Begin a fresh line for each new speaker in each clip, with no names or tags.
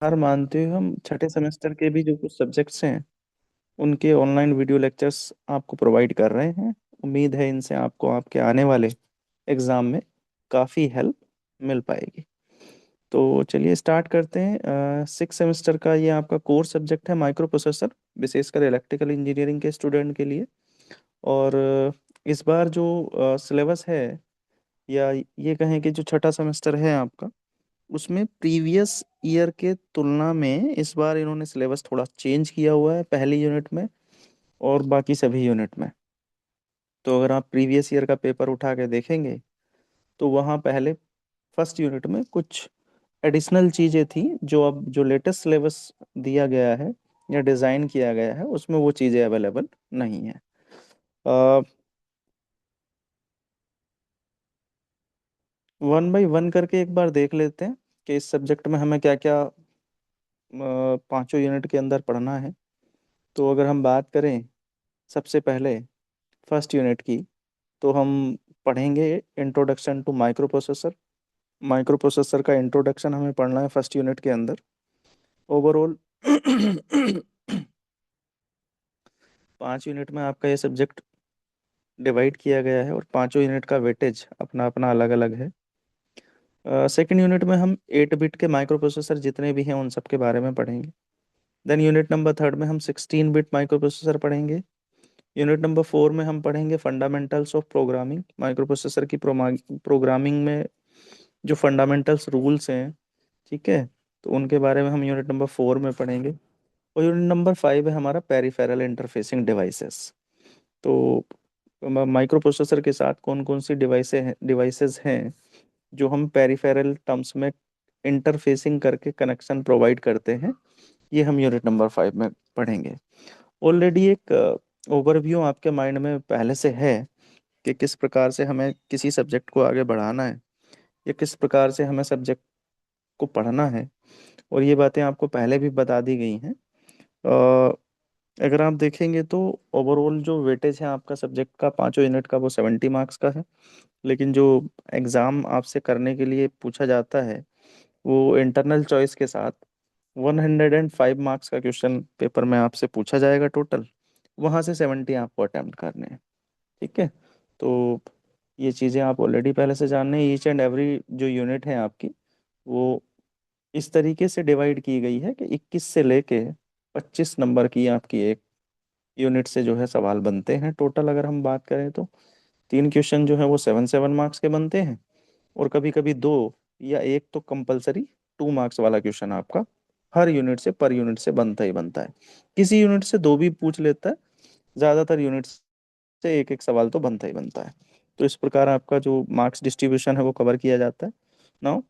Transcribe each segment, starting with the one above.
हार मानते हुए हम छठे सेमेस्टर के भी जो कुछ सब्जेक्ट्स हैं उनके ऑनलाइन वीडियो लेक्चर्स आपको प्रोवाइड कर रहे हैं। उम्मीद है इनसे आपको आपके आने वाले एग्जाम में काफ़ी हेल्प मिल पाएगी। तो चलिए स्टार्ट करते हैं। सिक्स सेमेस्टर का ये आपका कोर सब्जेक्ट है माइक्रो प्रोसेसर, विशेषकर इलेक्ट्रिकल इंजीनियरिंग के स्टूडेंट के लिए। और इस बार जो सिलेबस है, या ये कहें कि जो छठा सेमेस्टर है आपका, उसमें प्रीवियस ईयर के तुलना में इस बार इन्होंने सिलेबस थोड़ा चेंज किया हुआ है पहली यूनिट में और बाकी सभी यूनिट में। तो अगर आप प्रीवियस ईयर का पेपर उठा के देखेंगे तो वहाँ पहले फर्स्ट यूनिट में कुछ एडिशनल चीज़ें थी जो अब जो लेटेस्ट सिलेबस दिया गया है या डिज़ाइन किया गया है उसमें वो चीज़ें अवेलेबल नहीं है। वन बाय वन करके एक बार देख लेते हैं कि इस सब्जेक्ट में हमें क्या क्या पांचों यूनिट के अंदर पढ़ना है। तो अगर हम बात करें सबसे पहले फर्स्ट यूनिट की, तो हम पढ़ेंगे introduction to microprocessor. Microprocessor का इंट्रोडक्शन हमें पढ़ना है फर्स्ट यूनिट के अंदर। ओवरऑल 5 यूनिट में आपका ये सब्जेक्ट डिवाइड किया गया है और पांचों यूनिट का वेटेज अपना अपना अलग अलग है। सेकेंड यूनिट में हम 8 बिट के माइक्रो प्रोसेसर जितने भी हैं उन सब के बारे में पढ़ेंगे। देन यूनिट नंबर थर्ड में हम 16 बिट माइक्रो प्रोसेसर पढ़ेंगे। यूनिट नंबर फोर में हम पढ़ेंगे fundamentals of programming. Micro processor की प्रोग्रामिंग में जो फंडामेंटल्स रूल्स हैं, ठीक है, तो उनके बारे में हम यूनिट नंबर फोर में पढ़ेंगे। और यूनिट नंबर फाइव है हमारा पेरिफेरल इंटरफेसिंग डिवाइसेस। तो माइक्रो प्रोसेसर के साथ कौन कौन सी डिवाइसेस हैं जो हम पेरिफेरल टर्म्स में इंटरफेसिंग करके कनेक्शन प्रोवाइड करते हैं, ये हम यूनिट नंबर फाइव में पढ़ेंगे। ऑलरेडी एक ओवरव्यू आपके माइंड में पहले से है कि किस प्रकार से हमें किसी सब्जेक्ट को आगे बढ़ाना है या किस प्रकार से हमें सब्जेक्ट को पढ़ना है, और ये बातें आपको पहले भी बता दी गई हैं। अ, अगर आप देखेंगे तो ओवरऑल जो वेटेज है आपका सब्जेक्ट का पांचों यूनिट का वो 70 मार्क्स का है। लेकिन जो एग्ज़ाम आपसे करने के लिए पूछा जाता है वो इंटरनल चॉइस के साथ 105 मार्क्स का क्वेश्चन पेपर में आपसे पूछा जाएगा टोटल। वहाँ से 70 आपको अटेम्प्ट करने हैं। ठीक है। तो ये चीज़ें आप ऑलरेडी पहले से जान रहे हैं। ईच एंड एवरी जो यूनिट है आपकी, वो इस तरीके से डिवाइड की गई है कि 21 से लेके 25 नंबर की आपकी एक यूनिट से जो है सवाल बनते हैं टोटल। अगर हम बात करें तो तीन क्वेश्चन जो है वो 7 7 मार्क्स के बनते हैं, और कभी कभी दो या एक तो कंपलसरी 2 मार्क्स वाला क्वेश्चन आपका हर यूनिट से पर यूनिट से बनता ही बनता है। किसी यूनिट से दो भी पूछ लेता है, ज़्यादातर यूनिट से एक एक सवाल तो बनता ही बनता है। तो इस प्रकार आपका जो मार्क्स डिस्ट्रीब्यूशन है वो कवर किया जाता है। नाउ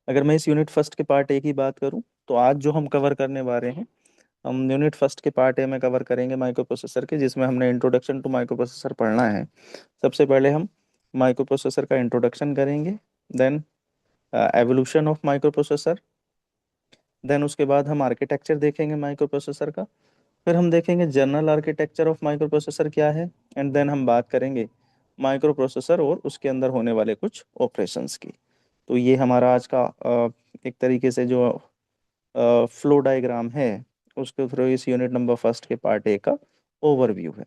अगर मैं इस यूनिट फर्स्ट के पार्ट ए की बात करूं, तो आज जो हम कवर करने वाले हैं, हम यूनिट फर्स्ट के पार्ट ए में कवर करेंगे माइक्रो प्रोसेसर के, जिसमें हमने इंट्रोडक्शन टू माइक्रो प्रोसेसर पढ़ना है। सबसे पहले हम माइक्रो प्रोसेसर का इंट्रोडक्शन करेंगे, then evolution of microprocessor, then उसके बाद हम आर्किटेक्चर देखेंगे माइक्रो प्रोसेसर का, फिर हम देखेंगे general architecture of micro processor क्या है, एंड देन हम बात करेंगे माइक्रो प्रोसेसर और उसके अंदर होने वाले कुछ ऑपरेशंस की। तो ये हमारा आज का एक तरीके से जो फ्लो डायग्राम है उसके थ्रू इस यूनिट नंबर फर्स्ट के पार्ट ए का ओवरव्यू है।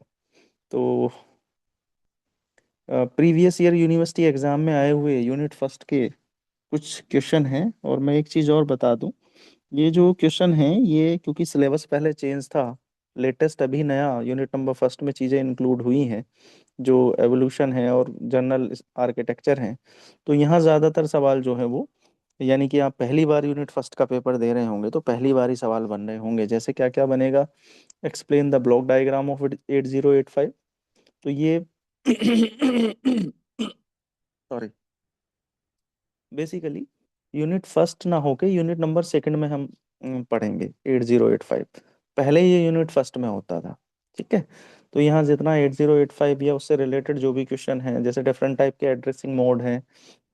तो प्रीवियस ईयर यूनिवर्सिटी एग्जाम में आए हुए यूनिट फर्स्ट के कुछ क्वेश्चन हैं। और मैं एक चीज़ और बता दूं, ये जो क्वेश्चन है ये क्योंकि सिलेबस पहले चेंज था, लेटेस्ट अभी नया यूनिट नंबर फर्स्ट में चीज़ें इंक्लूड हुई हैं जो एवोल्यूशन है और जनरल आर्किटेक्चर हैं। तो यहाँ ज़्यादातर सवाल जो है वो, यानी कि आप पहली बार यूनिट फर्स्ट का पेपर दे रहे होंगे तो पहली बार ही सवाल बन रहे होंगे। जैसे क्या क्या बनेगा, explain the block diagram of 8085। तो ये सॉरी, बेसिकली यूनिट फर्स्ट ना होके यूनिट नंबर सेकंड में हम पढ़ेंगे 8085। पहले ये यूनिट फर्स्ट में होता था। ठीक है। तो यहाँ जितना 8085 या उससे रिलेटेड जो भी क्वेश्चन है, जैसे डिफरेंट टाइप के एड्रेसिंग मोड हैं,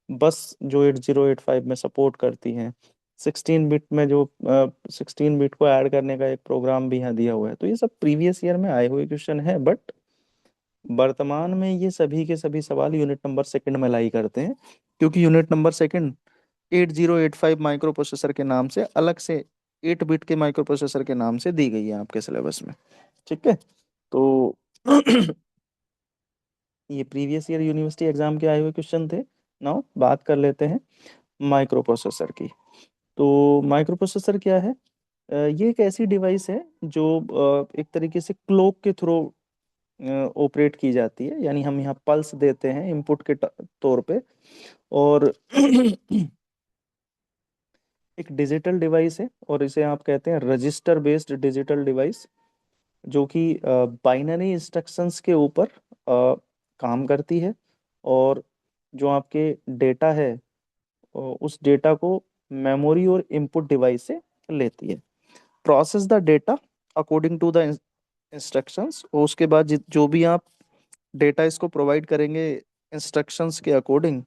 बस जो 8085 में सपोर्ट करती हैं, 16 बिट में जो 16 बिट को ऐड करने का एक प्रोग्राम भी यहाँ दिया हुआ है, तो ये सब प्रीवियस ईयर में आए हुए क्वेश्चन है। बट वर्तमान में ये सभी के सभी सवाल यूनिट नंबर सेकंड में लाई करते हैं, क्योंकि unit number second 8085 micro processor के नाम से, अलग से 8 बिट के माइक्रो प्रोसेसर के नाम से दी गई है आपके सिलेबस में। ठीक है। तो ये प्रीवियस ईयर यूनिवर्सिटी एग्जाम के आए हुए क्वेश्चन थे। नाउ बात कर लेते हैं माइक्रो प्रोसेसर की। तो माइक्रो प्रोसेसर क्या है? ये एक ऐसी डिवाइस है जो एक तरीके से क्लॉक के थ्रू ऑपरेट की जाती है, यानी हम यहाँ पल्स देते हैं इनपुट के तौर पे। और एक डिजिटल डिवाइस है, और इसे आप कहते हैं रजिस्टर बेस्ड डिजिटल डिवाइस, जो कि बाइनरी इंस्ट्रक्शंस के ऊपर काम करती है। और जो आपके डेटा है, उस डेटा को मेमोरी और इनपुट डिवाइस से लेती है, process the data according to the instructions. और उसके बाद जो भी आप डेटा इसको प्रोवाइड करेंगे इंस्ट्रक्शंस के अकॉर्डिंग,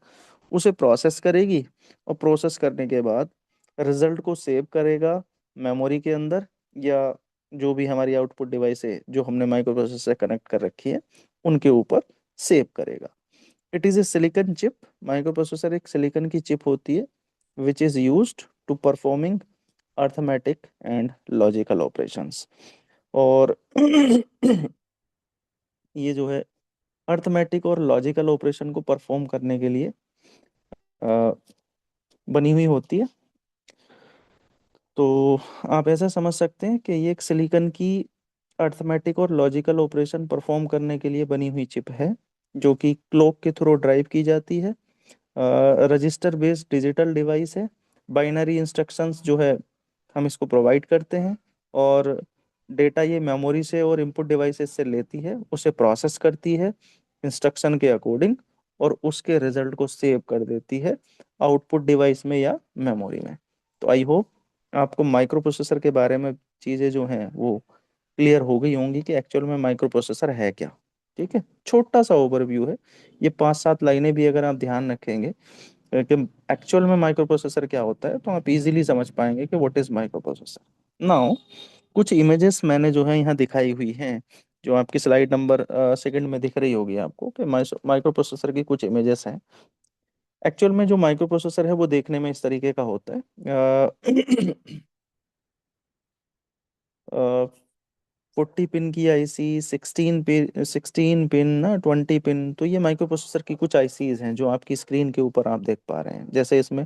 उसे प्रोसेस करेगी। और प्रोसेस करने के बाद रिजल्ट को सेव करेगा मेमोरी के अंदर, या जो भी हमारी आउटपुट डिवाइस है जो हमने माइक्रो प्रोसेसर से कनेक्ट कर रखी है उनके ऊपर सेव करेगा। It is a silicon chip. Microprocessor एक सिलिकन की चिप होती है which is used to performing arithmetic and logical operations. और ये जो है अर्थमेटिक और लॉजिकल ऑपरेशन को परफॉर्म करने के लिए अ, बनी हुई होती है। तो आप ऐसा समझ सकते हैं कि ये एक सिलिकन की अर्थमेटिक और लॉजिकल ऑपरेशन परफॉर्म करने के लिए बनी हुई चिप है, जो कि क्लॉक के थ्रू ड्राइव की जाती है। रजिस्टर बेस्ड डिजिटल डिवाइस है। बाइनरी इंस्ट्रक्शंस जो है हम इसको प्रोवाइड करते हैं, और डेटा ये मेमोरी से और इनपुट डिवाइसेस से लेती है, उसे प्रोसेस करती है इंस्ट्रक्शन के अकॉर्डिंग, और उसके रिजल्ट को सेव कर देती है आउटपुट डिवाइस में या मेमोरी में। तो आई होप आपको माइक्रो प्रोसेसर के बारे में चीज़ें जो हैं वो क्लियर हो गई होंगी कि एक्चुअल में माइक्रो प्रोसेसर है क्या। ठीक है, छोटा सा ओवरव्यू है। ये 5-7 लाइनें भी अगर आप ध्यान रखेंगे कि एक्चुअल में माइक्रो प्रोसेसर क्या होता है, तो आप इजीली समझ पाएंगे कि what is micro processor. Now कुछ इमेजेस मैंने जो है यहाँ दिखाई हुई हैं, जो आपकी स्लाइड नंबर सेकंड में दिख रही होगी आपको, कि माइक्रो प्रोसेसर की कुछ इमेजेस हैं। एक्चुअल में जो माइक्रो प्रोसेसर है वो देखने में इस तरीके का होता है। 40 पिन की आईसी, 16 पिन ना, 20 पिन। तो ये माइक्रो प्रोसेसर की कुछ आईसीज हैं जो आपकी स्क्रीन के ऊपर आप देख पा रहे हैं। जैसे इसमें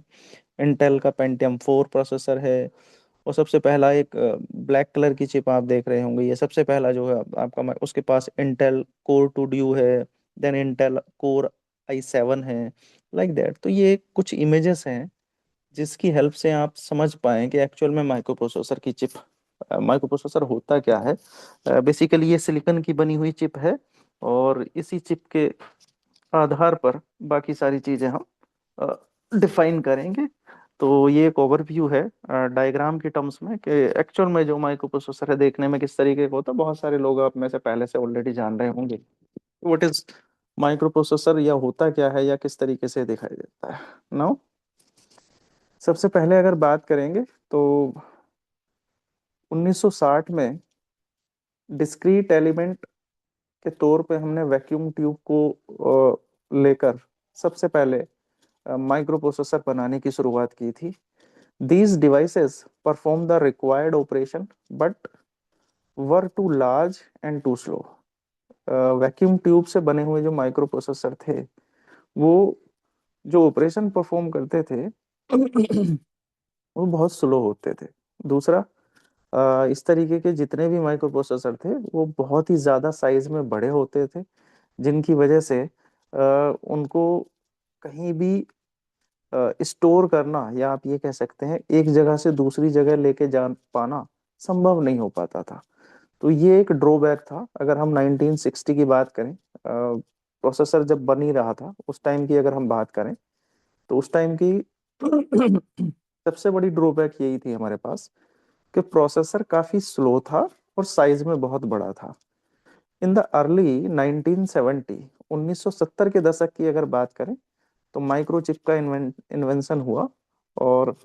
इंटेल का पेंटियम 4 प्रोसेसर है, और सबसे पहला एक ब्लैक कलर की चिप आप देख रहे होंगे, ये सबसे पहला जो है आपका उसके पास इंटेल कोर 2 ड्यू है, देन इंटेल कोर i7 है, लाइक दैट। तो ये कुछ इमेजेस हैं जिसकी हेल्प से आप समझ पाएं कि एक्चुअल में माइक्रो प्रोसेसर की चिप, माइक्रो प्रोसेसर होता क्या है। बेसिकली ये सिलिकॉन की बनी हुई चिप है, और इसी चिप के आधार पर बाकी सारी चीजें हम डिफाइन करेंगे। तो ये एक ओवरव्यू है डायग्राम की टर्म्स में, कि एक्चुअल में जो माइक्रो प्रोसेसर है देखने में किस तरीके का होता है। बहुत सारे लोग आप में से पहले से ऑलरेडी जान रहे होंगे व्हाट इज माइक्रो प्रोसेसर, या होता क्या है, या किस तरीके से दिखाई देता है। नाउ सबसे पहले अगर बात करेंगे तो 1960 में डिस्क्रीट एलिमेंट के तौर पे हमने वैक्यूम ट्यूब को लेकर सबसे पहले माइक्रो प्रोसेसर बनाने की शुरुआत की थी। These devices perform the required operation but were too large and too slow. Vacuum tube से बने हुए जो माइक्रो प्रोसेसर थे, वो जो ऑपरेशन परफॉर्म करते थे वो बहुत स्लो होते थे। दूसरा, इस तरीके के जितने भी माइक्रो प्रोसेसर थे वो बहुत ही ज़्यादा साइज में बड़े होते थे, जिनकी वजह से उनको कहीं भी स्टोर करना, या आप ये कह सकते हैं एक जगह से दूसरी जगह लेके जा पाना संभव नहीं हो पाता था। तो ये एक ड्रॉबैक था। अगर हम 1960 की बात करें, प्रोसेसर जब बन ही रहा था उस टाइम की अगर हम बात करें, तो उस टाइम की सबसे बड़ी ड्रॉबैक यही थी हमारे पास, कि प्रोसेसर काफी स्लो था और साइज में बहुत बड़ा था। इन द अर्ली 1970, 1970 के दशक की अगर बात करें, तो माइक्रोचिप का इन्वेंशन हुआ। और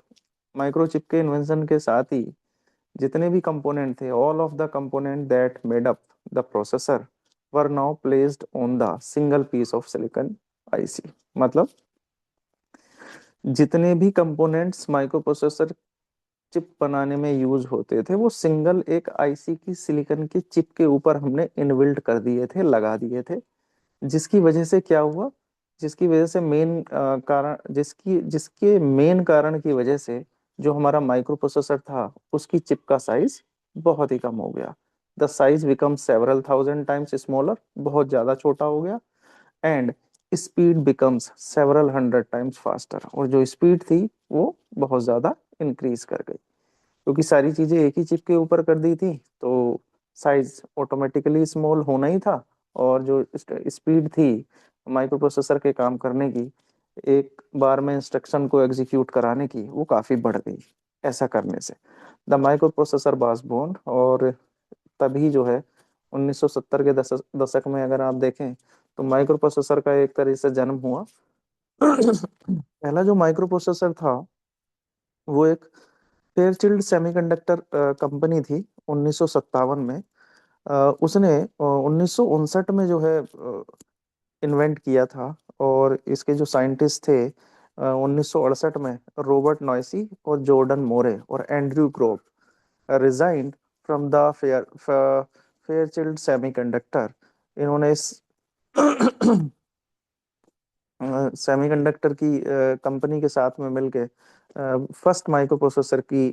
माइक्रोचिप के इन्वेंशन के साथ ही जितने भी कंपोनेंट थे, all of the component that made up the processor were now placed on the single piece of silicon IC. मतलब जितने भी कंपोनेंट्स माइक्रो प्रोसेसर चिप बनाने में यूज होते थे वो सिंगल एक आईसी की सिलिकॉन की चिप के ऊपर हमने इनबिल्ट कर दिए थे, लगा दिए थे। जिसकी वजह से क्या हुआ, जिसकी वजह से मेन कारण, जिसकी जिसके मेन कारण की वजह से जो हमारा माइक्रो प्रोसेसर था उसकी चिप का साइज बहुत ही कम हो गया। The size become several thousand times smaller, बहुत ज्यादा छोटा हो गया। And speed becomes several hundred times faster, और जो स्पीड थी वो बहुत ज्यादा इंक्रीज कर गई, क्योंकि सारी चीजें एक ही चिप के ऊपर कर दी थी तो साइज ऑटोमेटिकली स्मॉल होना ही था। और जो स्पीड थी माइक्रो प्रोसेसर के काम करने की, एक बार में इंस्ट्रक्शन को एग्जीक्यूट कराने की, वो काफी बढ़ गई। ऐसा करने से the microprocessor was born. और तभी जो है 1970 के दशक में अगर आप देखें तो माइक्रो प्रोसेसर का एक तरह से जन्म हुआ। पहला जो माइक्रो प्रोसेसर था वो एक फेयरचिल्ड सेमीकंडक्टर कंपनी थी 1957 में। उसने 1959 में जो है इन्वेंट किया था। और इसके जो साइंटिस्ट थे 1968 में रॉबर्ट नॉयसी और जॉर्डन मोरे और Andrew Grove resigned from the Fairchild semiconductor. इन्होंने इस सेमीकंडक्टर की कंपनी के साथ में मिलके फर्स्ट माइक्रो प्रोसेसर की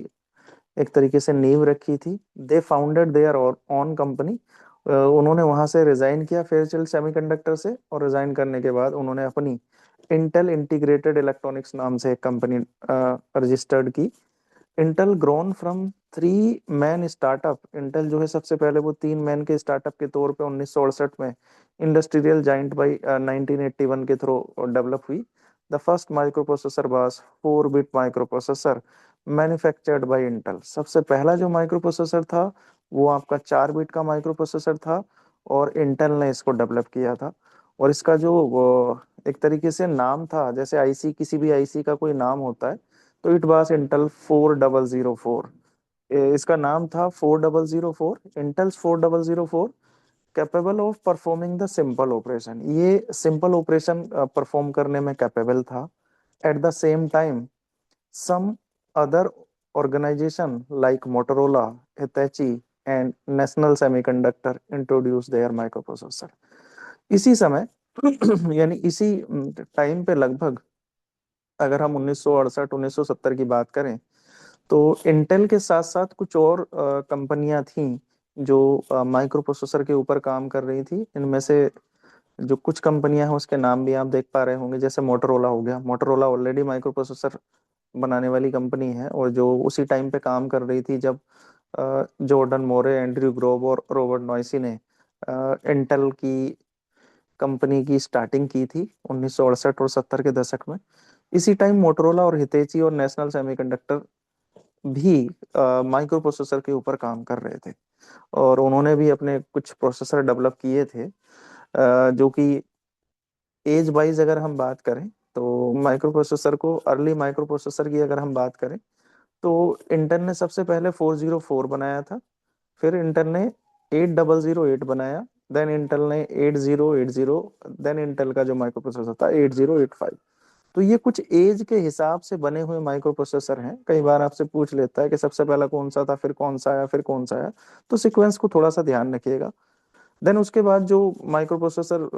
एक तरीके से नींव रखी थी। दे फाउंडेड देयर ओन कंपनी। उन्होंने वहां से रिजाइन किया फेयरचिल्ड सेमीकंडक्टर से, और रिजाइन करने के बाद उन्होंने अपनी इंटेल इंटीग्रेटेड इलेक्ट्रॉनिक्स नाम से एक कंपनी रजिस्टर्ड की। Intel grown from three man startup. Intel जो है सबसे पहले वो तीन मैन के स्टार्टअप के तौर पे 1968 में इंडस्ट्रियल जाइंट बाई 1981 के थ्रू डेवलप हुई। The first micro processor was 4 bit micro processor manufactured by Intel. सबसे पहला जो माइक्रो प्रोसेसर था वो आपका 4 बिट का माइक्रो प्रोसेसर था, और इंटेल ने इसको डेवलप किया था। और इसका जो एक तरीके से नाम था, जैसे आईसी, किसी भी आईसी का कोई नाम होता है, तो इट वाज इंटेल 4004। इसका नाम था 4004, entails 4004, capable of performing the simple operation. ये सिंपल ऑपरेशन परफॉर्म करने में कैपेबल था। At the same time some other organization like Motorola, Hitachi and National Semiconductor introduced their microprocessor। इसी समय यानी इसी टाइम पे लगभग, अगर हम 1968 1970 की बात करें, तो इंटेल के साथ साथ कुछ और कंपनियां थीं जो माइक्रो प्रोसेसर के ऊपर काम कर रही थी। इनमें से जो कुछ कंपनियां हैं उसके नाम भी आप देख पा रहे होंगे, जैसे मोटरोला हो गया। मोटरोला ऑलरेडी माइक्रो प्रोसेसर बनाने वाली कंपनी है, और जो उसी टाइम पे काम कर रही थी जब जॉर्डन मोरे, एंड्रयू ग्रोव और रॉबर्ट नॉयसी ने इंटेल की कंपनी की स्टार्टिंग की थी 1968 और 70 के दशक में। इसी टाइम मोटरोला और हितेची और नेशनल सेमीकंडक्टर भी माइक्रो प्रोसेसर के ऊपर काम कर रहे थे, और उन्होंने भी अपने कुछ प्रोसेसर डेवलप किए थे। जो कि एज वाइज अगर हम बात करें तो माइक्रो प्रोसेसर को, अर्ली माइक्रो प्रोसेसर की अगर हम बात करें तो इंटेल ने सबसे पहले 404 बनाया था। फिर इंटेल ने 8008 बनाया। देन इंटेल ने 8080। देन इंटेल का जो माइक्रो प्रोसेसर था 8085। तो ये कुछ एज के हिसाब से बने हुए माइक्रो प्रोसेसर हैं। कई बार आपसे पूछ लेता है कि सबसे पहला कौन सा था, फिर कौन सा आया, फिर कौन सा आया। तो सीक्वेंस को थोड़ा सा ध्यान रखिएगा। देन उसके बाद जो माइक्रो प्रोसेसर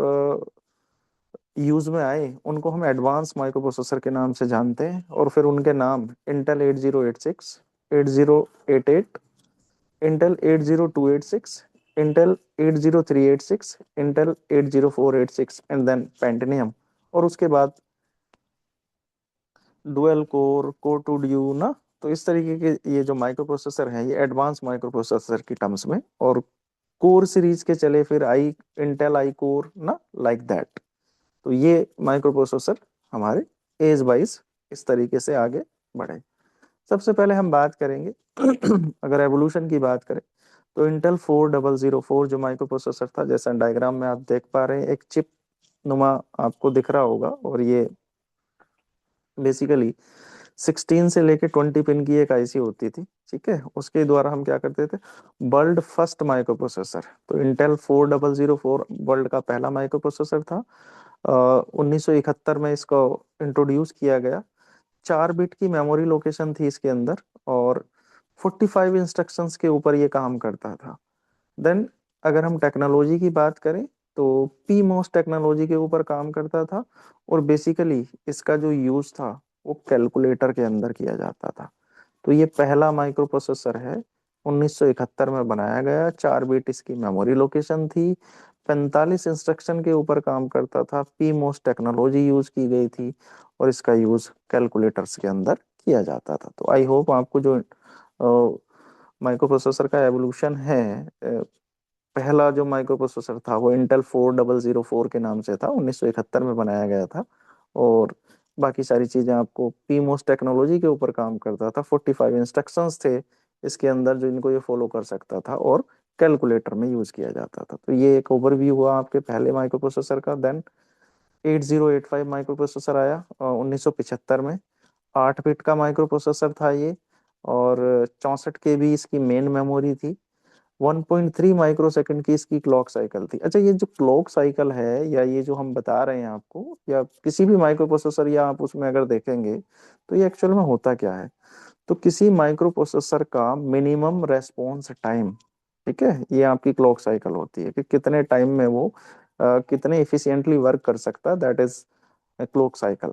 यूज में आए उनको हम एडवांस माइक्रो प्रोसेसर के नाम से जानते हैं। और फिर उनके नाम Intel 8086, 8088, Intel 80286, Intel 80386, Intel 80486 and then Pentium. और उसके बाद dual core, core two duo ना। तो इस तरीके के ये जो माइक्रो प्रोसेसर है ये एडवांस माइक्रो प्रोसेसर की टर्म्स में। और कोर सीरीज के चले फिर आई, इंटेल आई कोर ना, लाइक दैट। तो ये माइक्रो प्रोसेसर हमारे एज वाइज इस तरीके से आगे बढ़े। सबसे पहले हम बात करेंगे अगर एवोल्यूशन की बात करें तो इंटेल 4004 जो माइक्रो प्रोसेसर था, जैसा डायग्राम में आप देख पा रहे हैं, एक चिप नुमा आपको दिख रहा होगा। और ये बेसिकली 16 से लेके 20 पिन की एक आईसी होती थी। ठीक है, उसके द्वारा हम क्या करते थे, वर्ल्ड फर्स्ट माइक्रो प्रोसेसर। तो इंटेल 4004 वर्ल्ड का पहला माइक्रो प्रोसेसर था। 1971 में इसको इंट्रोड्यूस किया गया। 4 बिट की मेमोरी लोकेशन थी इसके अंदर, और 45 इंस्ट्रक्शंस के ऊपर ये काम करता था। देन अगर हम टेक्नोलॉजी की बात करें तो पीमोस टेक्नोलॉजी के ऊपर काम करता था, और बेसिकली इसका जो यूज था वो कैलकुलेटर के अंदर किया जाता था। तो ये पहला माइक्रो प्रोसेसर है, 1971 में बनाया गया। 4 बिट इसकी मेमोरी लोकेशन थी, 45 इंस्ट्रक्शन के ऊपर काम करता था, पीमोस टेक्नोलॉजी यूज की गई थी, और इसका यूज कैलकुलेटर्स के अंदर किया जाता था। तो आई होप आपको जो माइक्रो प्रोसेसर का एवोल्यूशन है, पहला जो माइक्रो प्रोसेसर था वो इंटेल 4004 के नाम से था, 1971 में बनाया गया था। और बाकी सारी चीजें आपको पीमोस टेक्नोलॉजी के ऊपर काम करता था, 45 इंस्ट्रक्शंस थे इसके अंदर जो इनको ये फॉलो कर सकता था, और कैलकुलेटर में यूज किया जाता था। तो ये एक ओवरव्यू हुआ आपके पहले माइक्रो प्रोसेसर का। देन 8085 माइक्रो प्रोसेसर आया 1975 में। 8 बिट का माइक्रो प्रोसेसर था ये, और 64 KB इसकी मेन मेमोरी थी। 1.3 माइक्रो सेकंड की इसकी क्लॉक साइकिल थी। अच्छा, ये जो क्लॉक साइकिल है, या ये जो हम बता रहे हैं आपको, या किसी भी माइक्रो प्रोसेसर या आप उसमें अगर देखेंगे, तो ये एक्चुअल में होता क्या है। तो किसी माइक्रो प्रोसेसर का मिनिमम रेस्पॉन्स टाइम, ठीक है, ये आपकी क्लॉक साइकिल होती है कि कितने टाइम में वो कितने इफिशिएंटली वर्क कर सकता है, that is clock cycle.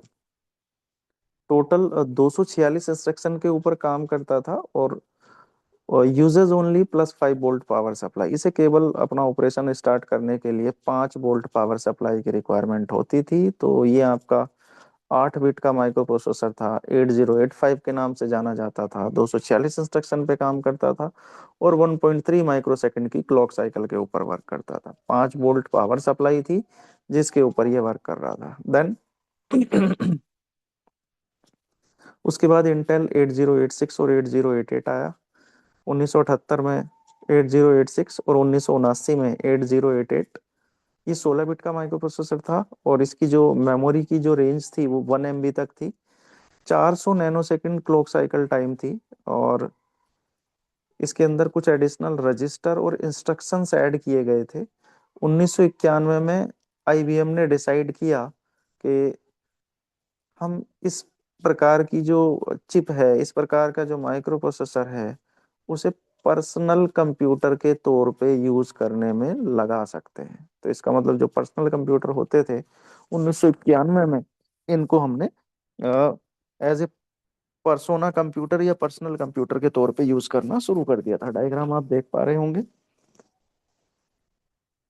Total 246 instruction के ऊपर काम करता था, और uses only +5 volt power supply. इसे केवल अपना ऑपरेशन स्टार्ट करने के लिए 5 वोल्ट पावर सप्लाई की रिक्वायरमेंट होती थी। तो ये आपका 8 बिट का माइक्रो प्रोसेसर था, 8085 के नाम से जाना जाता था, 246 इंस्ट्रक्शन पे काम करता था, और 1.3 माइक्रो सेकंड की क्लॉक साइकिल के ऊपर वर्क करता था। 5 वोल्ट पावर सप्लाई थी जिसके ऊपर ये वर्क कर रहा था। देन उसके बाद इंटेल 8086 और 8088 आया 1978 में। 8086 और 1979 में 8088। ये 16 बिट का माइक्रो प्रोसेसर था, और इसकी जो मेमोरी की जो रेंज थी वो 1 MB तक थी। 400 nano second clock cycle time थी, और इसके अंदर कुछ एडिशनल रजिस्टर और इंस्ट्रक्शंस ऐड किए गए थे। 1991 में आईबीएम ने डिसाइड किया कि हम इस प्रकार की जो चिप है, इस प्रकार का जो माइक्रो प्रोसेसर है, उसे पर्सनल कंप्यूटर के तौर पे यूज करने में लगा सकते हैं। तो इसका मतलब जो पर्सनल कंप्यूटर होते थे 1991 में, इनको हमने एज ए पर्सोना कंप्यूटर या पर्सनल कंप्यूटर के तौर पे यूज करना शुरू कर दिया था। डायग्राम आप देख पा रहे होंगे।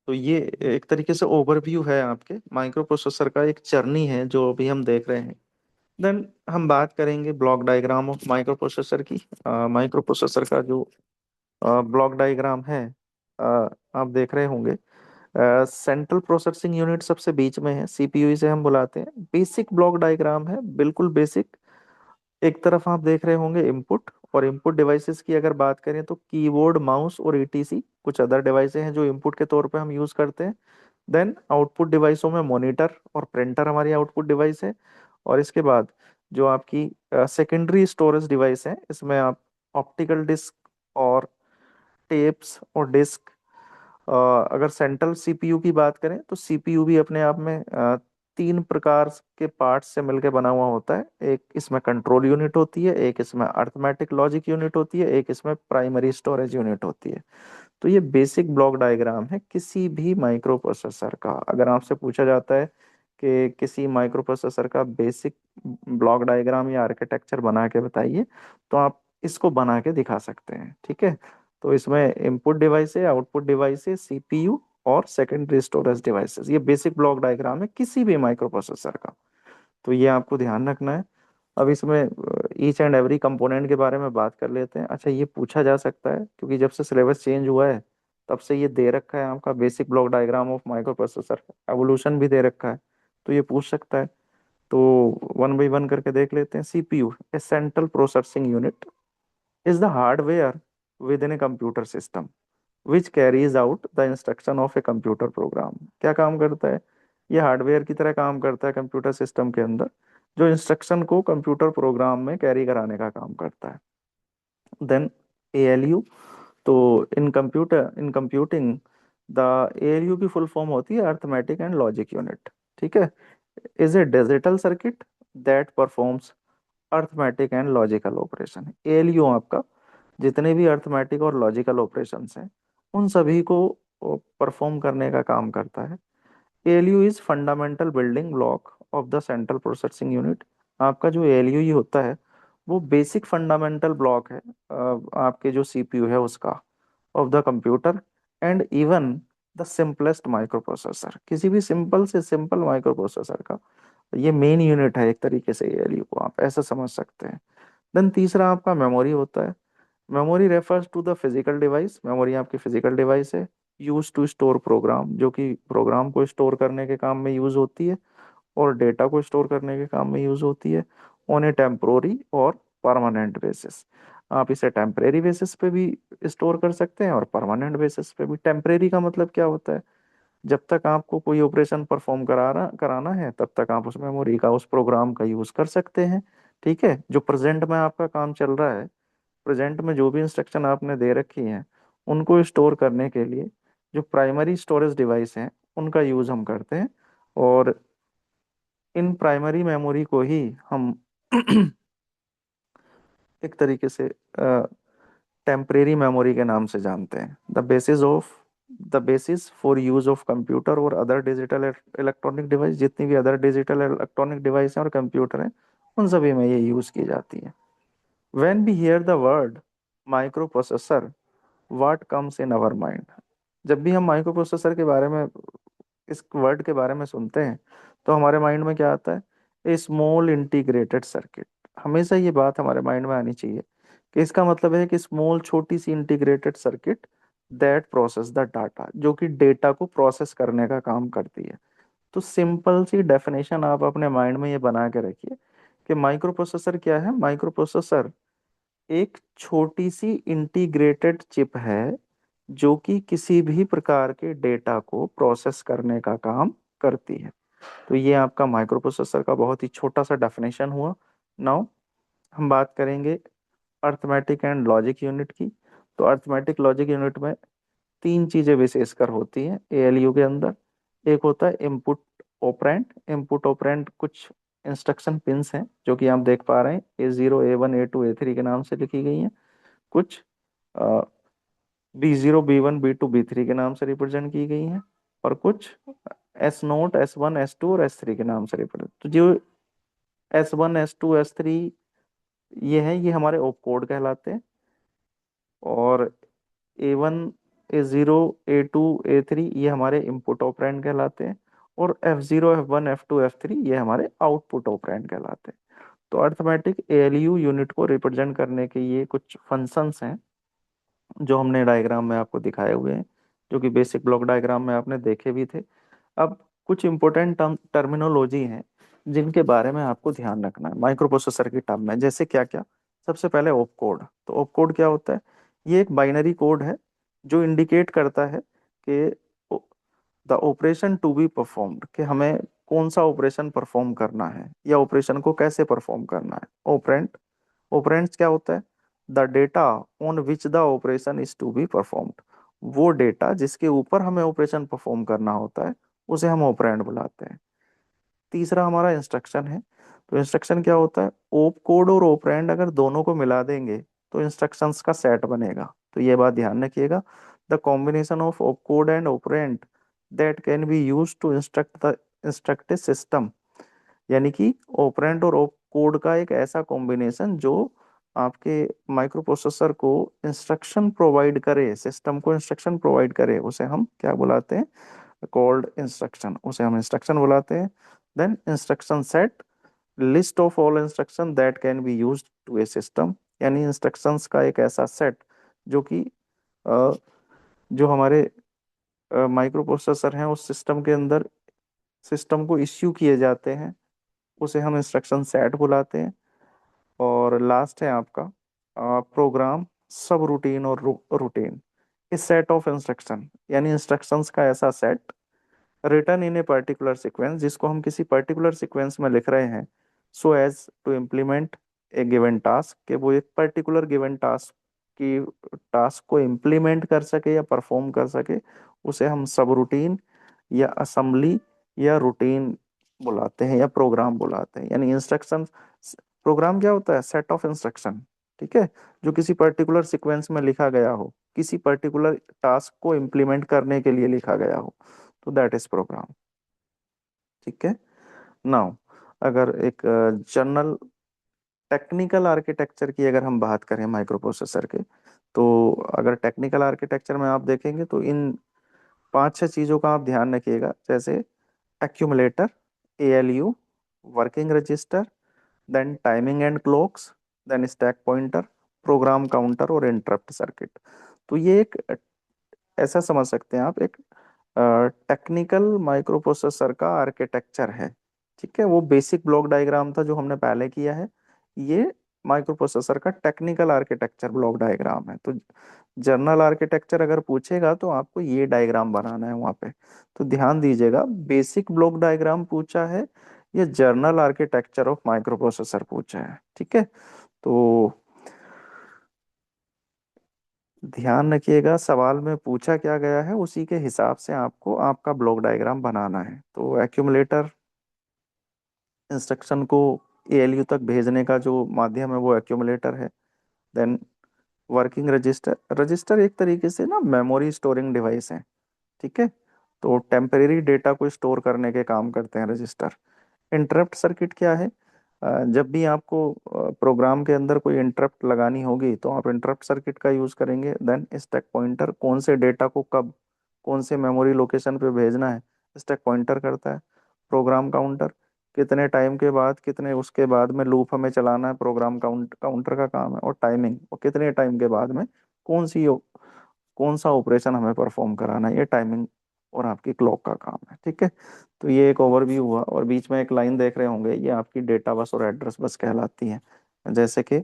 तो ये एक तरीके से ओवरव्यू है आपके माइक्रो प्रोसेसर का, एक जर्नी है जो अभी हम देख रहे हैं। देन हम बात करेंगे block diagram of micro processor की। माइक्रो प्रोसेसर का जो ब्लॉक डायग्राम है, आप देख रहे होंगे। सेंट्रल प्रोसेसिंग यूनिट सबसे बीच में है, सीपीयू इसे हम बुलाते हैं। बेसिक ब्लॉक डायग्राम है, बिल्कुल बेसिक। एक तरफ आप देख रहे होंगे इनपुट, और इनपुट डिवाइसेस की अगर बात करें तो कीबोर्ड, माउस और ईटीसी कुछ अदर डिवाइसेस हैं जो इनपुट के तौर पे हम यूज करते हैं। देन आउटपुट डिवाइसों में मॉनिटर और प्रिंटर हमारी आउटपुट डिवाइस है। और इसके बाद जो आपकी सेकेंडरी स्टोरेज डिवाइस है, इसमें आप ऑप्टिकल डिस्क और टेप्स और डिस्क। अगर सेंट्रल सीपीयू की बात करें तो सीपीयू भी अपने आप में 3 प्रकार के पार्ट्स से मिलकर बना हुआ होता है। एक इसमें कंट्रोल यूनिट होती है, एक इसमें अर्थमेटिक लॉजिक यूनिट होती है, एक इसमें प्राइमरी स्टोरेज यूनिट होती है। तो ये बेसिक ब्लॉक डायग्राम है किसी भी माइक्रो प्रोसेसर का। अगर आपसे पूछा जाता है कि किसी माइक्रो प्रोसेसर का बेसिक ब्लॉक डायग्राम या आर्किटेक्चर बना के बताइए, तो आप इसको बना के दिखा सकते हैं, ठीक है। तो इसमें इनपुट डिवाइस है, आउटपुट डिवाइस है, सीपीयू और सेकेंडरी स्टोरेज डिवाइसेस। ये बेसिक ब्लॉक डायग्राम है किसी भी माइक्रो प्रोसेसर का। तो ये आपको ध्यान रखना है। अब इसमें ईच एंड एवरी कंपोनेंट के बारे में बात कर लेते हैं। अच्छा, ये पूछा जा सकता है क्योंकि जब से सिलेबस चेंज हुआ है तब से ये दे रखा है आपका basic block diagram of micro processor, evolution भी दे रखा है, तो ये पूछ सकता है। तो वन बाई वन करके देख लेते हैं। CPU, A central processing unit, is the hardware with in a computer system which carries out the instruction of a computer program. क्या काम करता है? ये हार्डवेयर की तरह काम करता है कंप्यूटर सिस्टम के अंदर, जो इंस्ट्रक्शन को कंप्यूटर प्रोग्राम में कैरी कराने का काम करता है। देन एएलयू, तो इन कंप्यूटिंग द एएलयू की फुल फॉर्म होती है अर्थमेटिक एंड लॉजिक यूनिट, ठीक है। Is a digital circuit that performs arithmetic and logical operation है। एएलयू आपका जितने भी अर्थमेटिक और लॉजिकल ऑपरेशंस हैं उन सभी को परफॉर्म करने का काम करता है। ALU is fundamental building block of the central processing unit. आपका जो एएलयू ही होता है वो बेसिक फंडामेंटल ब्लॉक है आपके जो सीपीयू है उसका, of the computer, and even the simplest micro processor, किसी भी सिंपल से सिंपल माइक्रो प्रोसेसर का ये मेन यूनिट है एक तरीके से। एएलयू को आप ऐसा समझ सकते हैं। देन तीसरा आपका मेमोरी होता है। Memory refers to the physical device. Memory आपकी फिजिकल डिवाइस है यूज टू स्टोर प्रोग्राम, जो कि प्रोग्राम को स्टोर करने के काम में यूज होती है और डेटा को स्टोर करने के काम में यूज होती है ऑन ए टेम्पोरी और परमानेंट बेसिस। आप इसे टेम्परेरी बेसिस पे भी स्टोर कर सकते हैं और परमानेंट बेसिस पे भी। टेम्परेरी का मतलब क्या होता है, जब तक आपको कोई ऑपरेशन परफॉर्म कराना है तब तक आप उस मेमोरी का उस प्रोग्राम का यूज कर सकते हैं। ठीक है, जो प्रेजेंट में आपका काम चल रहा है, प्रेजेंट में जो भी इंस्ट्रक्शन आपने दे रखी हैं उनको स्टोर करने के लिए जो प्राइमरी स्टोरेज डिवाइस हैं उनका यूज हम करते हैं। और इन प्राइमरी मेमोरी को ही हम एक तरीके से टेम्परेरी मेमोरी के नाम से जानते हैं। The basis for use of computer और अदर डिजिटल इलेक्ट्रॉनिक डिवाइस, जितनी भी अदर डिजिटल इलेक्ट्रॉनिक डिवाइस हैं और कंप्यूटर हैं उन सभी में ये यूज की जाती है। When we hear the word microprocessor, what comes in our mind. जब भी हम माइक्रो प्रोसेसर के बारे में, इस वर्ड के बारे में सुनते हैं तो हमारे माइंड में क्या आता है, ए स्मॉल इंटीग्रेटेड सर्किट। हमेशा ये बात हमारे माइंड में आनी चाहिए कि इसका मतलब है कि स्मॉल छोटी सी integrated circuit that process the data, जो कि डेटा को प्रोसेस करने का काम करती है। तो सिंपल सी डेफिनेशन आप अपने माइंड में ये बना के रखिए कि माइक्रो प्रोसेसर क्या है। माइक्रो प्रोसेसर एक छोटी सी इंटीग्रेटेड चिप है जो कि किसी भी प्रकार के डेटा को प्रोसेस करने का काम करती है। तो ये आपका माइक्रो प्रोसेसर का बहुत ही छोटा सा डेफिनेशन हुआ। नाउ हम बात करेंगे अर्थमेटिक एंड लॉजिक यूनिट की। तो अर्थमेटिक लॉजिक यूनिट में तीन चीजें विशेषकर होती हैं एएलयू के अंदर। एक होता है इनपुट ऑपरेंड। इनपुट ऑपरेंड कुछ इंस्ट्रक्शन पिंस हैं जो कि आप देख पा रहे हैं, A0 A1 A2 A3 के नाम से लिखी गई हैं। कुछ B0 B1 B2 B3 के नाम से रिप्रेजेंट की गई हैं और कुछ S0 S1 S2 और S3 के नाम से रिप्रेजेंट। तो जो S1 S2 S3 ये है, ये हमारे ऑप कोड कहलाते हैं। और A1 A0 A2 A3 ये हमारे इनपुट ऑपरेंड कहलाते हैं। और F0 F1 F2 F3 ये हमारे आउटपुट ऑपरेंड कहलाते हैं। तो अर्थमेटिक एएलयू यूनिट को रिप्रेजेंट करने के ये कुछ फंक्शंस हैं जो हमने डायग्राम में आपको दिखाए हुए हैं, जो कि बेसिक ब्लॉक डायग्राम में आपने देखे भी थे। अब कुछ इंपॉर्टेंट टर्मिनोलॉजी हैं जिनके बारे में आपको ध्यान रखना है माइक्रो प्रोसेसर की टर्म में। जैसे क्या क्या, सबसे पहले ऑप कोड। तो ऑप कोड क्या होता है, ये एक बाइनरी कोड है जो इंडिकेट करता है कि the operation to be performed, कि हमें कौन सा ऑपरेशन परफॉर्म करना है या ऑपरेशन को कैसे परफॉर्म करना है। ऑपरेंट, ऑपरेंड्स क्या होता है, the data on which the operation is to be performed. वो डेटा जिसके ऊपर हमें ऑपरेशन परफॉर्म करना होता है उसे हम ऑपरेंड बुलाते हैं। तीसरा हमारा इंस्ट्रक्शन है। तो इंस्ट्रक्शन क्या होता है, ओप कोड और ऑपरेंड अगर दोनों को मिला देंगे तो इंस्ट्रक्शंस का सेट बनेगा। तो ये बात ध्यान रखिएगा, the combination of opcode and operand that can be use to instruct system. यानी कि ऑपरेंड और ऑप कोड का एक ऐसा कॉम्बिनेशन जो आपके माइक्रो प्रोसेसर को इंस्ट्रक्शन प्रोवाइड करे, सिस्टम को इंस्ट्रक्शन प्रोवाइड करे, उसे हम क्या बुलाते हैं, कॉल्ड इंस्ट्रक्शन, उसे हम इंस्ट्रक्शन बुलाते हैं। Then instruction set, list of all instruction that can be used to a system. यानी इंस्ट्रक्शंस का एक ऐसा सेट जो कि अ, जो हमारे माइक्रो प्रोसेसर हैं उस सिस्टम के अंदर सिस्टम को इश्यू किए जाते हैं, उसे हम इंस्ट्रक्शन सेट बुलाते हैं। और लास्ट है आपका प्रोग्राम सब रूटीन और रूटीन, इस सेट ऑफ इंस्ट्रक्शन यानी इंस्ट्रक्शंस का ऐसा set written in a particular sequence, जिसको हम किसी पर्टिकुलर सीक्वेंस में लिख रहे हैं, so as to implement a given task, कि वो एक पर्टिकुलर गिवन टास्क की टास्क को इम्प्लीमेंट कर सके या परफॉर्म कर सके, उसे हम सब रूटीन या असेंबली या रूटीन बुलाते हैं या प्रोग्राम बुलाते हैं। यानी इंस्ट्रक्शन प्रोग्राम क्या होता है? सेट ऑफ इंस्ट्रक्शन, ठीक है, जो किसी पर्टिकुलर सीक्वेंस में लिखा गया हो, किसी पर्टिकुलर टास्क को इम्प्लीमेंट करने के लिए लिखा गया हो, तो दैट इज प्रोग्राम। ठीक है। नाउ अगर एक जनरल टेक्निकल आर्किटेक्चर की अगर हम बात करें माइक्रो प्रोसेसर के, तो अगर टेक्निकल आर्किटेक्चर में आप देखेंगे तो इन पांच छह चीजों का आप ध्यान रखिएगा, जैसे accumulator, ALU, working register, then timing and clocks, then stack pointer, program counter और इंटरप्ट सर्किट। तो ये एक ऐसा समझ सकते हैं आप, एक टेक्निकल माइक्रो प्रोसेसर का आर्किटेक्चर है। ठीक है, वो बेसिक ब्लॉक डायग्राम था जो हमने पहले किया है, ये माइक्रो प्रोसेसर का टेक्निकल आर्किटेक्चर ब्लॉक डायग्राम है। तो जर्नल आर्किटेक्चर अगर पूछेगा तो आपको ये डायग्राम बनाना है वहां पे। तो ध्यान दीजिएगा, बेसिक ब्लॉक डायग्राम पूछा है, ये journal architecture of micro processor पूछा है। ठीक है, तो ध्यान रखिएगा, सवाल में पूछा क्या गया है उसी के हिसाब से आपको आपका ब्लॉक डायग्राम बनाना है। तो एक्यूमुलेटर इंस्ट्रक्शन को एएलयू तक भेजने का जो माध्यम है वो एक्यूमुलेटर है। देन वर्किंग रजिस्टर, रजिस्टर एक तरीके से ना मेमोरी स्टोरिंग डिवाइस है। ठीक है, तो टेम्परेरी डेटा को स्टोर करने के काम करते हैं रजिस्टर। इंटरप्ट सर्किट क्या है? जब भी आपको प्रोग्राम के अंदर कोई इंटरप्ट लगानी होगी तो आप इंटरप्ट सर्किट का यूज करेंगे। देन स्टैक पॉइंटर, कौन से डेटा को कब कौन से मेमोरी लोकेशन पे भेजना है, स्टैक पॉइंटर करता है। प्रोग्राम काउंटर, कितने टाइम के बाद कितने उसके बाद में लूप हमें चलाना है, प्रोग्राम काउंटर का काम है। और टाइमिंग, और कितने टाइम के बाद में कौन सी कौन सा ऑपरेशन हमें परफॉर्म कराना है, ये टाइमिंग और आपकी क्लॉक का काम है। ठीक है, तो ये एक ओवरव्यू हुआ, और बीच में एक लाइन देख रहे होंगे, ये आपकी डेटा बस और एड्रेस बस कहलाती है। जैसे कि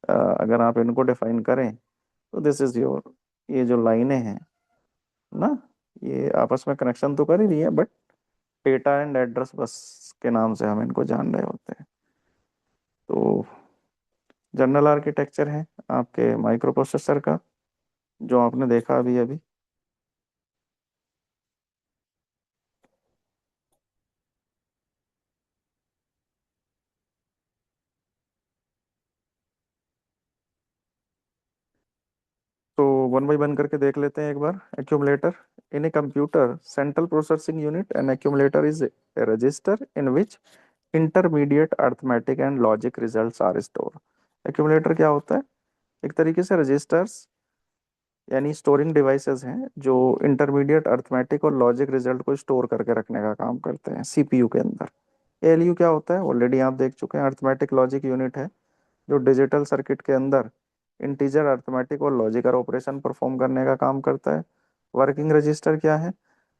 अगर आप इनको डिफाइन करें तो दिस इज योर, ये जो लाइनें हैं ना, ये आपस में कनेक्शन तो कर ही रही है, but data and address bus के नाम से हम इनको जान रहे होते हैं। तो जनरल आर्किटेक्चर है आपके माइक्रो प्रोसेसर का, जो आपने देखा अभी अभी। तो वन बाई वन करके देख लेते हैं एक बार। Accumulator, in a computer central processing unit an accumulator is a register in which intermediate arithmetic and logic results are stored. Accumulator क्या होता है? एक तरीके से रजिस्टर्स यानी स्टोरिंग डिवाइसेस हैं जो इंटरमीडिएट अर्थमेटिक और लॉजिक रिजल्ट को स्टोर करके रखने का काम करते हैं सीपीयू के अंदर। एएलयू क्या होता है? ऑलरेडी आप देख चुके हैं, अर्थमेटिक लॉजिक यूनिट है जो डिजिटल सर्किट के अंदर इंटीजर अर्थमेटिक और लॉजिकल ऑपरेशन परफॉर्म करने का काम करता है। वर्किंग रजिस्टर क्या है?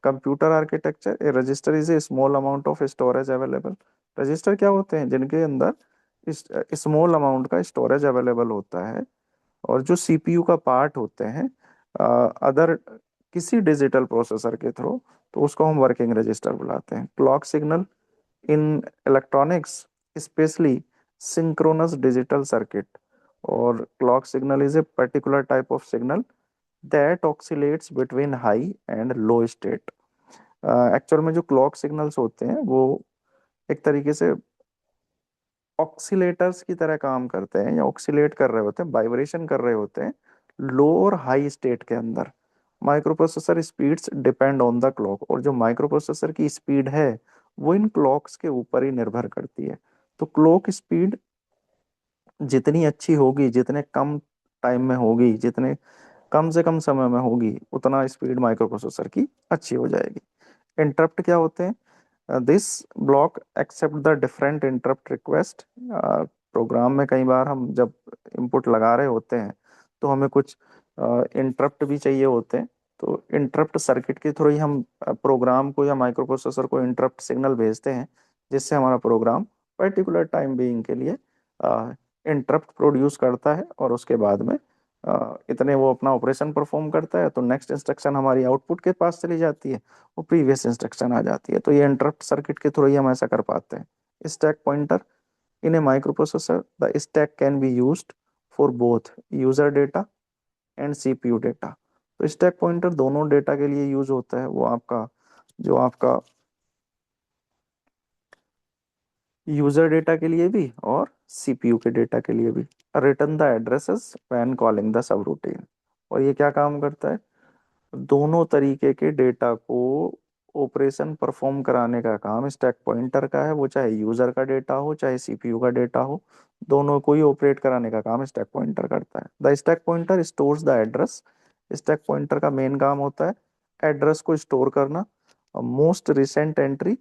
Computer architecture, A register is a small amount of storage available. Register क्या होते हैं? जिनके अंदर स्मॉल अमाउंट का स्टोरेज अवेलेबल होता है, और जो सीपीयू का पार्ट होते हैं अदर किसी डिजिटल प्रोसेसर के थ्रू, तो उसको हम वर्किंग रजिस्टर बुलाते हैं। Clock signal in electronics specially synchronous digital circuit, or clock signal is a particular type of signal that oscillates between high and low state। Actual में जो clock signals होते हैं वो एक तरीके से ऑक्सीलेटर्स की तरह काम करते हैं, या ऑक्सीलेट कर रहे होते हैं, वाइब्रेशन कर रहे होते हैं लो और हाई स्टेट के अंदर। Micro processor speeds depend on the clock, और जो माइक्रो प्रोसेसर की स्पीड है वो इन क्लॉक्स के ऊपर ही निर्भर करती है। तो क्लॉक स्पीड जितनी अच्छी होगी, जितने कम टाइम में होगी, जितने कम से कम समय में होगी, उतना स्पीड माइक्रो प्रोसेसर की अच्छी हो जाएगी। इंटरप्ट क्या होते हैं? This block accept the different interrupt request. Program में कई बार हम जब इनपुट लगा रहे होते हैं तो हमें कुछ इंटरप्ट भी चाहिए होते हैं। तो इंटरप्ट सर्किट के थ्रू ही हम प्रोग्राम को या माइक्रो प्रोसेसर को इंटरप्ट सिग्नल भेजते हैं, जिससे हमारा प्रोग्राम पर्टिकुलर टाइम बीइंग के लिए इंटरप्ट प्रोड्यूस करता है, और उसके बाद में इतने वो अपना ऑपरेशन परफॉर्म करता है, तो नेक्स्ट इंस्ट्रक्शन हमारी आउटपुट के पास चली जाती है, वो प्रीवियस इंस्ट्रक्शन आ जाती है। तो ये इंटरप्ट सर्किट के थ्रू ही हम ऐसा कर पाते हैं। Stack pointer, in A microprocessor the stack can be used for both user data and CPU data. तो स्टैक पॉइंटर दोनों डेटा के लिए यूज होता है, वो आपका जो आपका यूजर डेटा के लिए भी और सीपीयू के डेटा के लिए भी। Return the addresses when calling the sub routine. और ये क्या काम करता है, दोनों तरीके के डेटा को ऑपरेशन परफॉर्म कराने का काम स्टैक पॉइंटर का है, वो चाहे यूजर का डेटा हो चाहे सीपीयू का डेटा हो, दोनों को ही ऑपरेट कराने का काम स्टैक पॉइंटर करता है। The stack pointer stores the address. Stack pointer का मेन काम होता है एड्रेस को स्टोर करना, most recent entry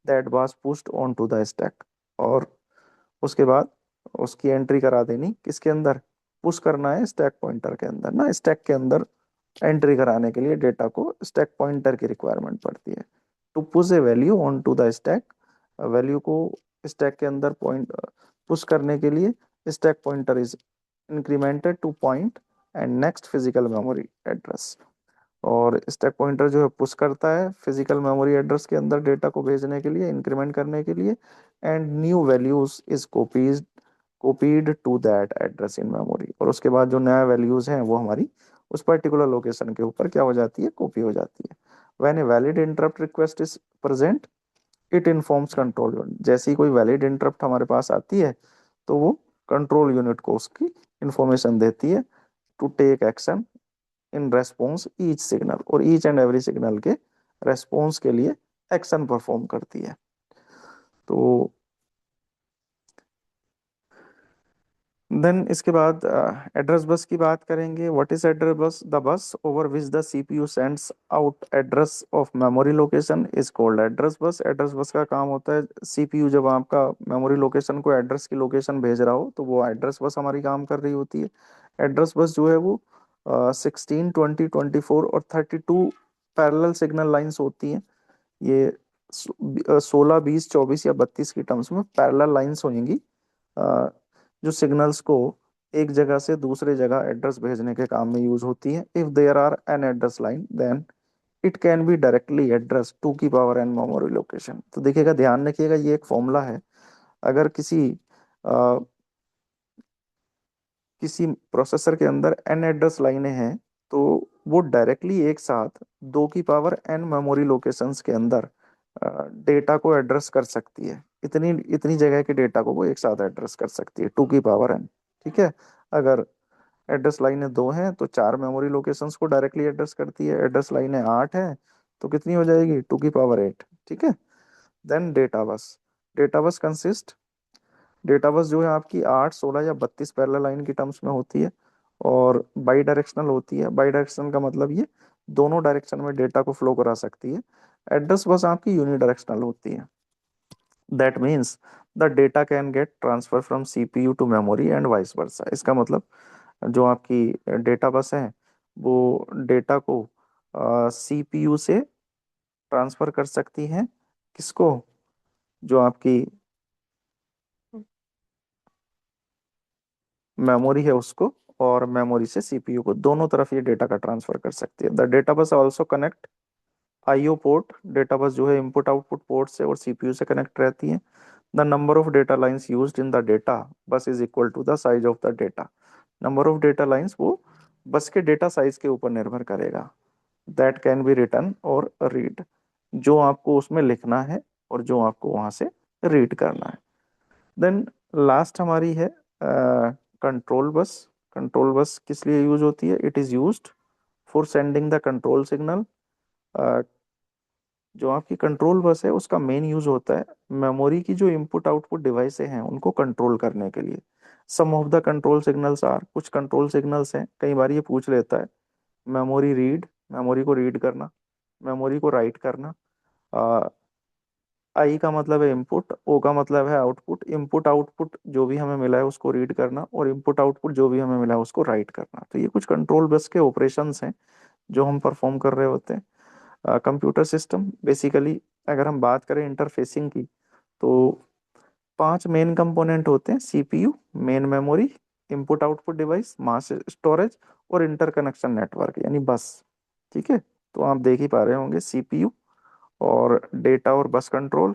that was pushed on to the stack. और उसके बाद उसकी एंट्री करा देनी किसके अंदर, पुश करना है स्टैक पॉइंटर के अंदर ना, स्टैक के अंदर एंट्री कराने के लिए डेटा को स्टैक पॉइंटर की रिक्वायरमेंट पड़ती है। To push a value on to the stack, value को स्टैक के अंदर पॉइंट पुश करने के लिए stack pointer is incremented to point and next physical memory address. और स्टैक पॉइंटर जो है पुश करता है फिजिकल मेमोरी एड्रेस के अंदर डेटा को भेजने के लिए, इंक्रीमेंट करने के लिए, and new values is copied to that address in memory. और उसके बाद जो नया वैल्यूज हैं वो हमारी उस पर्टिकुलर लोकेशन के ऊपर क्या हो जाती है, कॉपी हो जाती है। When a valid interrupt request is present it informs control unit. जैसे ही कोई वैलिड इंटरप्ट हमारे पास आती है तो वो कंट्रोल यूनिट को उसकी इंफॉर्मेशन देती है to take action in response each signal, और ईच एंड एवरी सिग्नल के रेस्पॉन्स के लिए एक्शन परफॉर्म करती है। तो देन इसके बाद एड्रेस बस की बात करेंगे। What is address bus, the bus over which the CPU sends out address of memory location is called address bus. Address bus का काम होता है सीपीयू जब आपका मेमोरी लोकेशन को एड्रेस की लोकेशन भेज रहा हो तो वो एड्रेस बस हमारी काम कर रही होती है। एड्रेस बस जो है वो 16, 20, 24 और 32 पैरेलल सिग्नल लाइंस होती हैं। ये 16, 20, 24 या 32 की टर्म्स में पैरेलल लाइंस होंगी, अ, जो सिग्नल्स को एक जगह से दूसरे जगह एड्रेस भेजने के काम में यूज होती है। If there are n address line then it can be directly address to की पावर एन मेमोरी लोकेशन। तो देखिएगा, ध्यान रखिएगा, ये एक फॉर्मूला है। अगर अ, किसी प्रोसेसर के अंदर एन एड्रेस लाइनें हैं तो वो डायरेक्टली एक साथ 2 की पावर एन मेमोरी लोकेशंस के अंदर डेटा को एड्रेस कर सकती है। इतनी इतनी जगह के डेटा को वो एक साथ एड्रेस कर सकती है 2 की पावर एन। ठीक है, अगर एड्रेस लाइनें 2 हैं तो 4 मेमोरी लोकेशंस को डायरेक्टली एड्रेस करती है। एड्रेस लाइनें 8 हैं तो कितनी हो जाएगी, 2 की पावर 8। ठीक है। Then data bus. Data bus consist, data bus जो है आपकी 8, 16 या 32 पैरेलल लाइन की टर्म्स में होती है और बाई डायरेक्शनल होती है। बाई डायरेक्शनल का मतलब ये दोनों डायरेक्शन में डेटा को फ्लो करा सकती है। एड्रेस बस आपकी यूनिडायरेक्शनल होती है। That means the data can get transfer from CPU to memory and vice versa. इसका मतलब जो आपकी डेटा बस है वो डेटा को सीपीयू से ट्रांसफर कर सकती है, किसको, जो आपकी मेमोरी है उसको, और मेमोरी से सीपीयू को, दोनों तरफ ये डेटा का ट्रांसफर कर सकती है। द डेटा बस also connect IO port. Data bus जो है इनपुट आउटपुट पोर्ट से और सीपीयू से कनेक्ट रहती है। The number of data lines used in the data bus is equal to the size of the data. Number of data lines वो bus के data size के ऊपर निर्भर करेगा। दैट कैन बी रिटर्न और रीड, जो आपको उसमें लिखना है और जो आपको वहां से रीड करना है। देन लास्ट हमारी है कंट्रोल बस। कंट्रोल बस किस लिए यूज होती है, it is used for sending the control signal. जो आपकी कंट्रोल बस है उसका मेन यूज होता है मेमोरी की जो इनपुट आउटपुट डिवाइसें हैं उनको कंट्रोल करने के लिए। Some of the control signals are, कुछ कंट्रोल सिग्नल्स हैं, कई बार ये पूछ लेता है। मेमोरी रीड, मेमोरी को रीड करना, मेमोरी को राइट करना। आई का मतलब है इनपुट, ओ का मतलब है आउटपुट। इनपुट आउटपुट जो भी हमें मिला है उसको रीड करना और इनपुट आउटपुट जो भी हमें मिला है उसको राइट करना। तो ये कुछ कंट्रोल बस के ऑपरेशंस हैं जो हम परफॉर्म कर रहे होते हैं। कंप्यूटर सिस्टम बेसिकली, अगर हम बात करें इंटरफेसिंग की, तो 5 मेन कंपोनेंट होते हैं: CPU, main memory, input output device, mass storage और इंटरकनेक्शन नेटवर्क यानी बस। ठीक है, तो आप देख ही पा रहे होंगे सीपीयू और डेटा और बस control,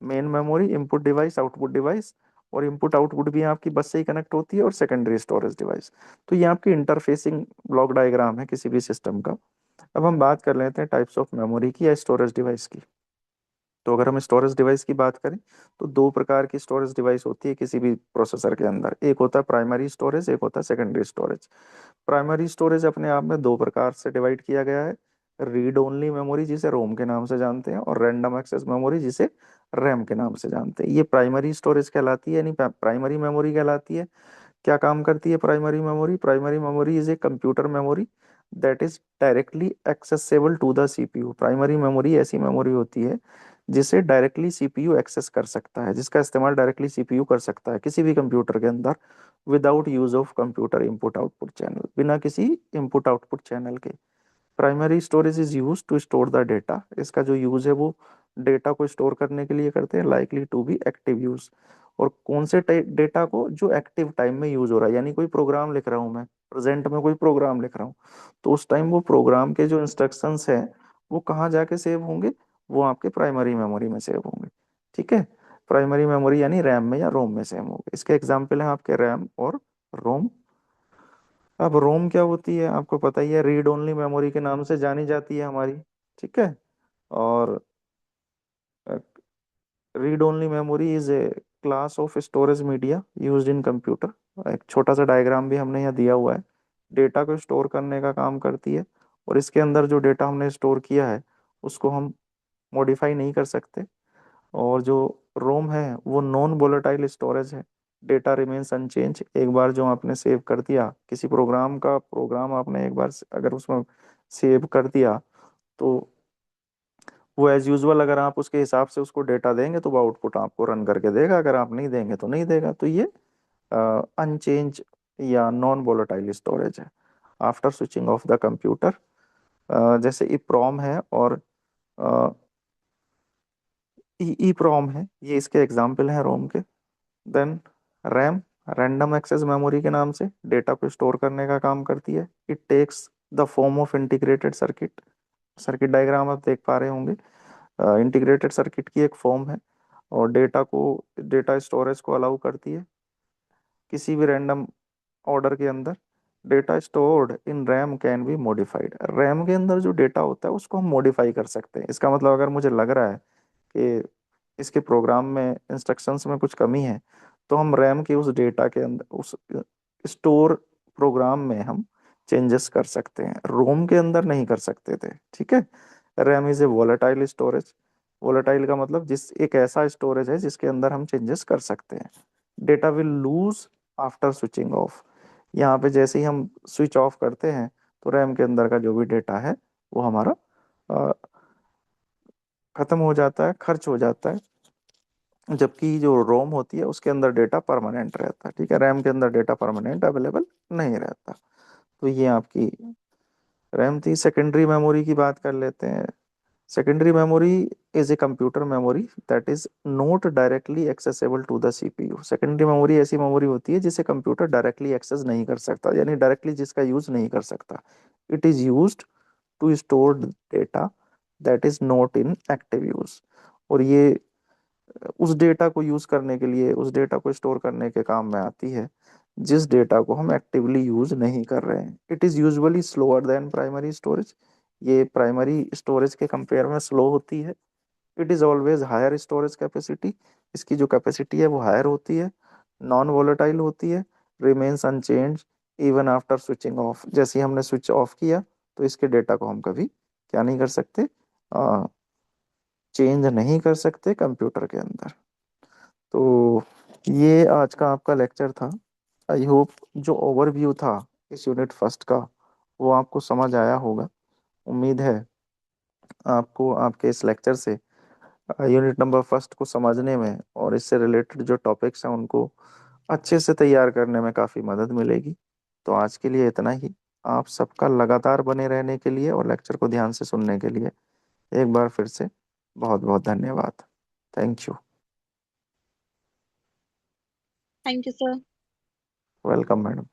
main memory, input device, output device, और इनपुट आउटपुट भी आपकी बस से ही कनेक्ट होती है, और सेकेंडरी स्टोरेज डिवाइस। तो ये आपकी इंटरफेसिंग ब्लॉक डायग्राम है किसी भी सिस्टम का। अब हम बात कर लेते हैं टाइप्स ऑफ मेमोरी की या स्टोरेज डिवाइस की। तो अगर हम स्टोरेज डिवाइस की बात करें तो दो प्रकार की स्टोरेज डिवाइस होती है किसी भी प्रोसेसर के अंदर। एक होता है प्राइमरी स्टोरेज, एक होता है सेकेंडरी स्टोरेज। प्राइमरी स्टोरेज अपने आप में दो प्रकार से डिवाइड किया गया है। रीड ओनली मेमोरी जिसे रोम के नाम से जानते हैं, और रैंडम एक्सेस मेमोरी जिसे रैम के नाम से जानते हैं। ये प्राइमरी स्टोरेज कहलाती है, यानी प्राइमरी मेमोरी कहलाती है। क्या काम करती है primary memory? Primary memory is a computer memory that is directly accessible to the CPU. Primary memory ऐसी मेमोरी होती है जिसे डायरेक्टली सीपीयू एक्सेस कर सकता है, जिसका इस्तेमाल डायरेक्टली सीपीयू कर सकता है किसी भी कंप्यूटर के अंदर, without use of computer input output channel, बिना किसी इनपुट आउटपुट चैनल के। Primary storage is use to store the data. इसका जो यूज है वो डेटा को स्टोर करने के लिए करते हैं, likely to be active use. और कौन से डेटा को? जो एक्टिव टाइम में यूज हो रहा है, यानी कोई प्रोग्राम लिख रहा हूँ मैं, प्रेजेंट में कोई प्रोग्राम लिख रहा हूँ, तो उस टाइम वो प्रोग्राम के जो इंस्ट्रक्शंस हैं वो कहाँ जाके सेव होंगे? वो आपके प्राइमरी मेमोरी में सेव होंगे। ठीक है, प्राइमरी मेमोरी यानी रैम में या रोम में सेव होंगे। इसके एग्जाम्पल हैं आपके रैम और रोम। अब रोम क्या होती है आपको पता ही है, रीड ओनली मेमोरी के नाम से जानी जाती है हमारी। ठीक है, और read only memory is A class of storage media used in computer. एक छोटा सा डायग्राम भी हमने यहाँ दिया हुआ है। डेटा को स्टोर करने का काम करती है, और इसके अंदर जो डेटा हमने स्टोर किया है उसको हम मॉडिफाई नहीं कर सकते। और जो रोम है वो नॉन वोलेटाइल स्टोरेज है। Data remains unchange. एक बार जो आपने सेव कर दिया किसी प्रोग्राम का, प्रोग्राम आपने एक बार अगर उसमें सेव कर दिया तो वो एज यूजुअल, अगर आप उसके हिसाब से उसको डेटा देंगे तो वो आउटपुट आपको रन करके देगा, अगर आप नहीं देंगे तो नहीं देगा। तो ये अनचेंज या नॉन वोलेटाइल स्टोरेज है after switching of the computer. जैसे इप्रोम है और ई प्रोम है, ये इसके एग्जाम्पल हैं रोम के। Then RAM, random access memory के नाम से डेटा को स्टोर करने का काम करती है। It takes the form of integrated circuit. Circuit diagram आप देख पा रहे होंगे। इंटीग्रेटेड सर्किट की एक फॉर्म है, और डेटा स्टोरेज को अलाउ करती है किसी भी रैंडम ऑर्डर के अंदर। Data stored in RAM can be modified. RAM के अंदर जो डेटा होता है उसको हम मॉडिफाई कर सकते हैं। इसका मतलब अगर मुझे लग रहा है कि इसके प्रोग्राम में, इंस्ट्रक्शंस में कुछ कमी है, तो हम रैम के उस डेटा के अंदर, उस स्टोर प्रोग्राम में हम चेंजेस कर सकते हैं। रोम के अंदर नहीं कर सकते थे। ठीक है, RAM is a volatile storage. Volatile का मतलब जिस एक ऐसा स्टोरेज है जिसके अंदर हम चेंजेस कर सकते हैं। Data will lose after switching of. यहाँ पे जैसे ही हम स्विच ऑफ करते हैं तो रैम के अंदर का जो भी डेटा है वो हमारा अ, खत्म हो जाता है, खर्च हो जाता है। जबकि जो रोम होती है उसके अंदर डेटा परमानेंट रहता है। ठीक है, रैम के अंदर डेटा परमानेंट अवेलेबल नहीं रहता। तो ये आपकी रैम थी। सेकेंडरी मेमोरी की बात कर लेते हैं। Secondary memory is a computer memory that is not directly accessible to the CPU. Secondary memory ऐसी मेमोरी होती है जिसे कंप्यूटर डायरेक्टली एक्सेस नहीं कर सकता, यानी डायरेक्टली जिसका यूज नहीं कर सकता। It is used to store data that is not in active use. और ये उस डेटा को यूज करने के लिए, उस डेटा को स्टोर करने के काम में आती है जिस डेटा को हम एक्टिवली यूज नहीं कर रहे हैं। It is usually slower than primary storage. ये प्राइमरी स्टोरेज के कंपेयर में स्लो होती है। It is always higher storage capacity. इसकी जो कैपेसिटी है वो हायर होती है। नॉन वोलेटाइल होती है। Remains unchange even after switching off. जैसे ही हमने स्विच ऑफ किया तो इसके डेटा को हम कभी क्या नहीं कर सकते, चेंज नहीं कर सकते कंप्यूटर के अंदर। तो ये आज का आपका लेक्चर था। आई होप जो ओवरव्यू था इस यूनिट फर्स्ट का वो आपको समझ आया होगा। उम्मीद है आपको आपके इस लेक्चर से यूनिट नंबर फर्स्ट को समझने में और इससे रिलेटेड जो टॉपिक्स हैं उनको अच्छे से तैयार करने में काफ़ी मदद मिलेगी। तो आज के लिए इतना ही। आप सबका लगातार बने रहने के लिए और लेक्चर को ध्यान से सुनने के लिए एक बार फिर से बहुत बहुत धन्यवाद। Thank you.
Thank you sir.
Welcome madam.